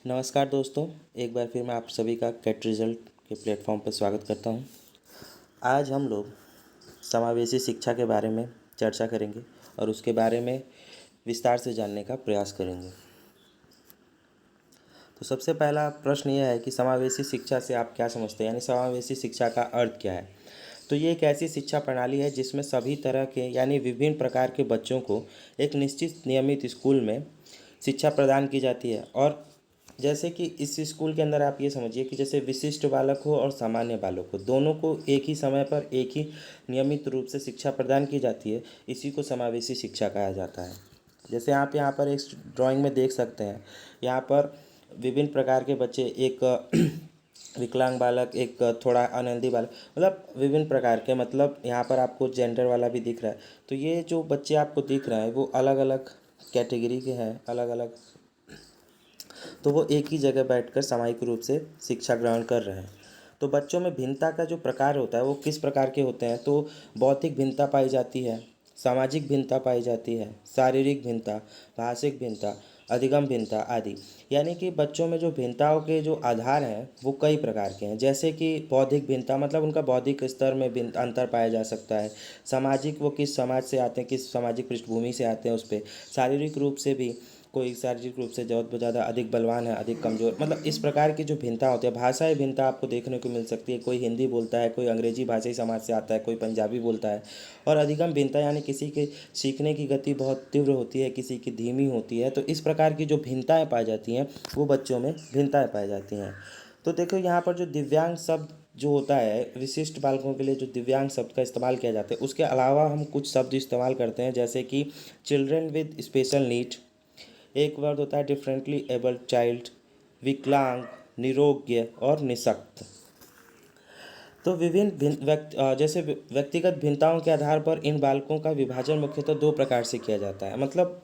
नमस्कार दोस्तों, एक बार फिर मैं आप सभी का कैट रिजल्ट के प्लेटफॉर्म पर स्वागत करता हूं। आज हम लोग समावेशी शिक्षा के बारे में चर्चा करेंगे और उसके बारे में विस्तार से जानने का प्रयास करेंगे। तो सबसे पहला प्रश्न यह है कि समावेशी शिक्षा से आप क्या समझते हैं, यानी समावेशी शिक्षा का अर्थ क्या है। तो ये एक ऐसी शिक्षा प्रणाली है जिसमें सभी तरह के यानी विभिन्न प्रकार के बच्चों को एक निश्चित नियमित स्कूल में शिक्षा प्रदान की जाती है। और जैसे कि इस स्कूल के अंदर आप ये समझिए कि जैसे विशिष्ट बालक हो और सामान्य बालक हो, दोनों को एक ही समय पर एक ही नियमित रूप से शिक्षा प्रदान की जाती है। इसी को समावेशी शिक्षा कहा जाता है। जैसे आप यहाँ पर एक ड्राइंग में देख सकते हैं, यहाँ पर विभिन्न प्रकार के बच्चे, एक विकलांग बालक, एक थोड़ा अनहेल्दी बालक, मतलब विभिन्न प्रकार के, मतलब यहाँ पर आपको जेंडर वाला भी दिख रहा है। तो ये जो बच्चे आपको दिख रहे हैं वो अलग अलग कैटेगरी के हैं, अलग अलग, तो वो एक ही जगह बैठकर सामूहिक रूप से शिक्षा ग्रहण कर रहे हैं। तो बच्चों में भिन्नता का जो प्रकार होता है वो किस प्रकार के होते हैं, तो बौद्धिक भिन्नता पाई जाती है, सामाजिक भिन्नता पाई जाती है, शारीरिक भिन्नता, भाषिक भिन्नता, अधिगम भिन्नता आदि। यानी कि बच्चों में जो भिन्नताओं के जो आधार हैं वो कई प्रकार के हैं। जैसे कि बौद्धिक भिन्नता, मतलब उनका बौद्धिक स्तर में अंतर पाया जा सकता है। सामाजिक, वो किस समाज से आते हैं, किस सामाजिक पृष्ठभूमि से आते हैं उस पर। शारीरिक रूप से भी कोई शारीरिक रूप से बहुत ज़्यादा अधिक बलवान है, अधिक कमज़ोर, मतलब इस प्रकार की जो भिन्नता होती है। भाषाई भिन्नता आपको देखने को मिल सकती है, कोई हिंदी बोलता है, कोई अंग्रेजी भाषाई समाज से आता है, कोई पंजाबी बोलता है। और अधिगम भिन्नता यानी किसी के सीखने की गति बहुत तीव्र होती है, किसी की धीमी होती है। तो इस प्रकार की जो भिन्नताएँ पाई जाती हैं वो बच्चों में भिन्नताएँ पाई जाती हैं। तो देखो यहाँ पर जो दिव्यांग शब्द जो होता है, विशिष्ट बालकों के लिए जो दिव्यांग शब्द का इस्तेमाल किया जाता है, उसके अलावा हम कुछ शब्द इस्तेमाल करते हैं, जैसे कि चिल्ड्रन विद स्पेशल नीड, एक वर्ड होता है डिफरेंटली एबल्ड चाइल्ड, विकलांग, निरोग्य और निःशक्त। तो जैसे व्यक्तिगत भिन्नताओं के आधार पर इन बालकों का विभाजन मुख्यतः दो प्रकार से किया जाता है। मतलब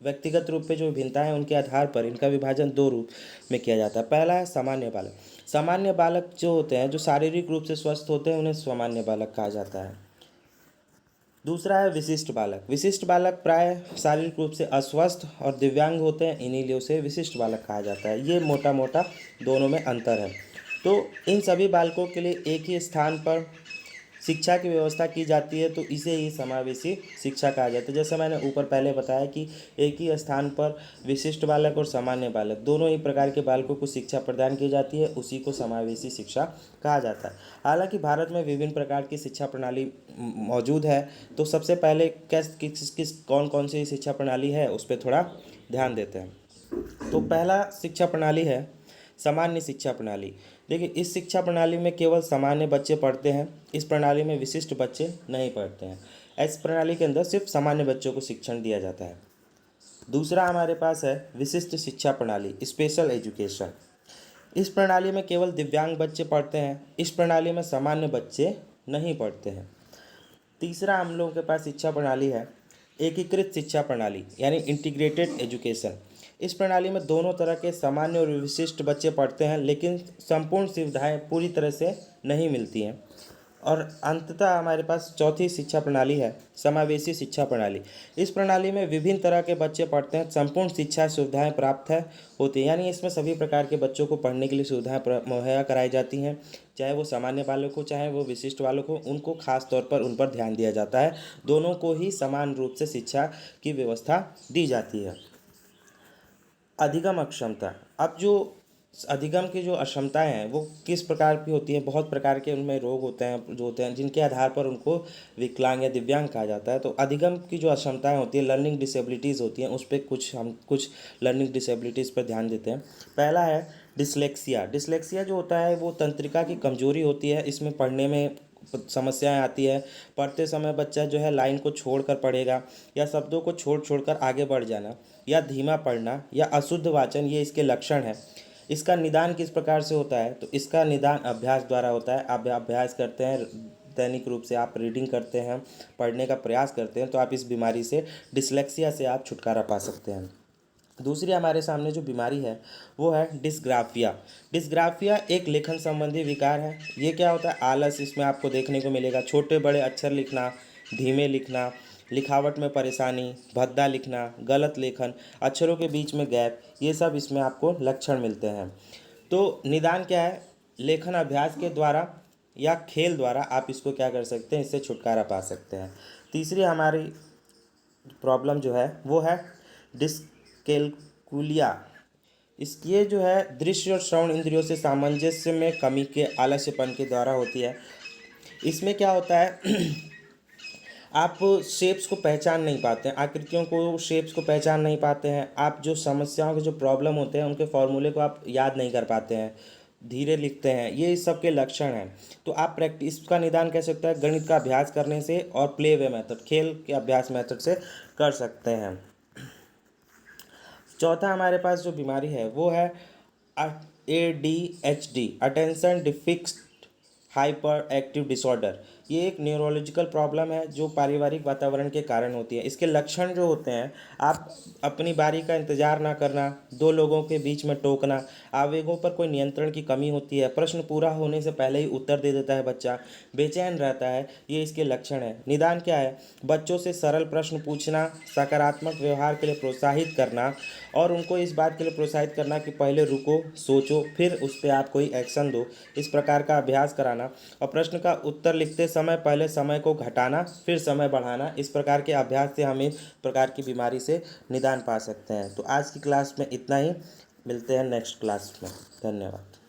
व्यक्तिगत रूप पे जो भिन्नताएं हैं उनके आधार पर इनका विभाजन दो रूप में किया जाता है। पहला है सामान्य बालक। सामान्य बालक जो होते हैं, जो शारीरिक रूप से स्वस्थ होते हैं, उन्हें सामान्य बालक कहा जाता है। दूसरा है विशिष्ट बालक। विशिष्ट बालक प्राय शारीरिक रूप से अस्वस्थ और दिव्यांग होते हैं, इन्हीं लिए उसे विशिष्ट बालक कहा जाता है। ये मोटा मोटा दोनों में अंतर है। तो इन सभी बालकों के लिए एक ही स्थान पर शिक्षा की व्यवस्था की जाती है, तो इसे ही समावेशी शिक्षा कहा जाता है। जैसे मैंने ऊपर पहले बताया कि एक ही स्थान पर विशिष्ट बालक और सामान्य बालक, दोनों ही प्रकार के बालकों को शिक्षा प्रदान की जाती है, उसी को समावेशी शिक्षा कहा जाता है। हालांकि भारत में विभिन्न प्रकार की शिक्षा प्रणाली मौजूद है। तो सबसे पहले किस कौन कौन सी शिक्षा प्रणाली है उस पर थोड़ा ध्यान देते हैं। तो पहला शिक्षा प्रणाली है सामान्य शिक्षा प्रणाली। देखिए, इस शिक्षा प्रणाली में केवल सामान्य बच्चे पढ़ते हैं। इस प्रणाली में विशिष्ट बच्चे नहीं पढ़ते हैं। इस प्रणाली के अंदर सिर्फ सामान्य बच्चों को शिक्षण दिया जाता है। दूसरा हमारे पास है विशिष्ट शिक्षा प्रणाली, स्पेशल एजुकेशन। इस प्रणाली में केवल दिव्यांग बच्चे पढ़ते हैं। इस प्रणाली में सामान्य बच्चे नहीं पढ़ते हैं। तीसरा हम लोगों के पास शिक्षा प्रणाली है एकीकृत शिक्षा प्रणाली, यानी इंटीग्रेटेड एजुकेशन। इस प्रणाली में दोनों तरह के सामान्य और विशिष्ट बच्चे पढ़ते हैं, लेकिन संपूर्ण सुविधाएं पूरी तरह से नहीं मिलती हैं। और अंततः हमारे पास चौथी शिक्षा प्रणाली है समावेशी शिक्षा प्रणाली। इस प्रणाली में विभिन्न तरह के बच्चे पढ़ते हैं, संपूर्ण शिक्षा सुविधाएं प्राप्त है होती हैं, यानी इसमें सभी प्रकार के बच्चों को पढ़ने के लिए सुविधाएं मुहैया कराई जाती हैं। चाहे वो सामान्य बालक हो, चाहे वो विशिष्ट बालक हो, उनको खास तौर पर उन पर ध्यान दिया जाता है। दोनों को ही समान रूप से शिक्षा की व्यवस्था दी जाती है। अधिगम अक्षमता। अब जो अधिगम की जो अक्षमताएं हैं वो किस प्रकार की होती हैं, बहुत प्रकार के उनमें रोग होते हैं जो होते हैं, जिनके आधार पर उनको विकलांग या दिव्यांग कहा जाता है। तो अधिगम की जो अक्षमताएं होती है, लर्निंग डिसेबिलिटीज़ होती हैं, उस पर कुछ लर्निंग डिसेबिलिटीज़ पर ध्यान देते हैं। पहला है डिसलेक्सिया। डिसलेक्सिया जो होता है वो तंत्रिका की कमजोरी होती है। इसमें पढ़ने में समस्याएं आती है। पढ़ते समय बच्चा जो है लाइन को छोड़कर पढ़ेगा, या शब्दों को छोड़कर आगे बढ़ जाना, या धीमा पढ़ना, या अशुद्ध वाचन, ये इसके लक्षण हैं। इसका निदान किस प्रकार से होता है, तो इसका निदान अभ्यास द्वारा होता है। आप अभ्यास करते हैं, दैनिक रूप से आप रीडिंग करते हैं, पढ़ने का प्रयास करते हैं, तो आप इस बीमारी से, डिसलेक्सिया से आप छुटकारा पा सकते हैं। दूसरी हमारे सामने जो बीमारी है वो है डिस्ग्राफिया। डिस्ग्राफिया एक लेखन संबंधी विकार है। ये क्या होता है, आलस इसमें आपको देखने को मिलेगा, छोटे बड़े अक्षर लिखना, धीमे लिखना, लिखावट में परेशानी, भद्दा लिखना, गलत लेखन, अक्षरों के बीच में गैप, ये सब इसमें आपको लक्षण मिलते हैं। तो निदान क्या है? लेखन अभ्यास के द्वारा या खेल द्वारा आप इसको क्या कर सकते हैं, इससे छुटकारा पा सकते हैं। तीसरी हमारी प्रॉब्लम जो है वो है डिस्कैल्कुलिया। इस ये जो है दृश्य और श्रवण इंद्रियों से सामंजस्य में कमी के आलस्यपन के द्वारा होती है। इसमें क्या होता है आप शेप्स को पहचान नहीं पाते हैं, आकृतियों को, शेप्स को पहचान नहीं पाते हैं। आप जो समस्याओं के जो प्रॉब्लम होते हैं उनके फॉर्मूले को आप याद नहीं कर पाते हैं, धीरे लिखते हैं, ये इस सब के लक्षण हैं। तो आप प्रैक्टिस का निदान कह सकते हैं गणित का अभ्यास करने से और प्ले वे मेथड, खेल के अभ्यास मेथड से कर सकते हैं। चौथा हमारे पास जो बीमारी है वो है ADHD, attention deficit hyper active disorder. ये एक न्यूरोलॉजिकल प्रॉब्लम है जो पारिवारिक वातावरण के कारण होती है। इसके लक्षण जो होते हैं, आप अपनी बारी का इंतजार ना करना, दो लोगों के बीच में टोकना, आवेगों पर कोई नियंत्रण की कमी होती है, प्रश्न पूरा होने से पहले ही उत्तर दे देता है बच्चा, बेचैन रहता है, ये इसके लक्षण है। निदान क्या है? बच्चों से सरल प्रश्न पूछना, सकारात्मक व्यवहार के लिए प्रोत्साहित करना और उनको इस बात के लिए प्रोत्साहित करना कि पहले रुको, सोचो, फिर उस पर आप कोई एक्शन दो, इस प्रकार का अभ्यास कराना। और प्रश्न का उत्तर लिखते समय पहले समय को घटाना, फिर समय बढ़ाना। इस प्रकार के अभ्यास से हम इस प्रकार की बीमारी से निदान पा सकते हैं। तो आज की क्लास में इतना ही, मिलते हैं नेक्स्ट क्लास में। धन्यवाद।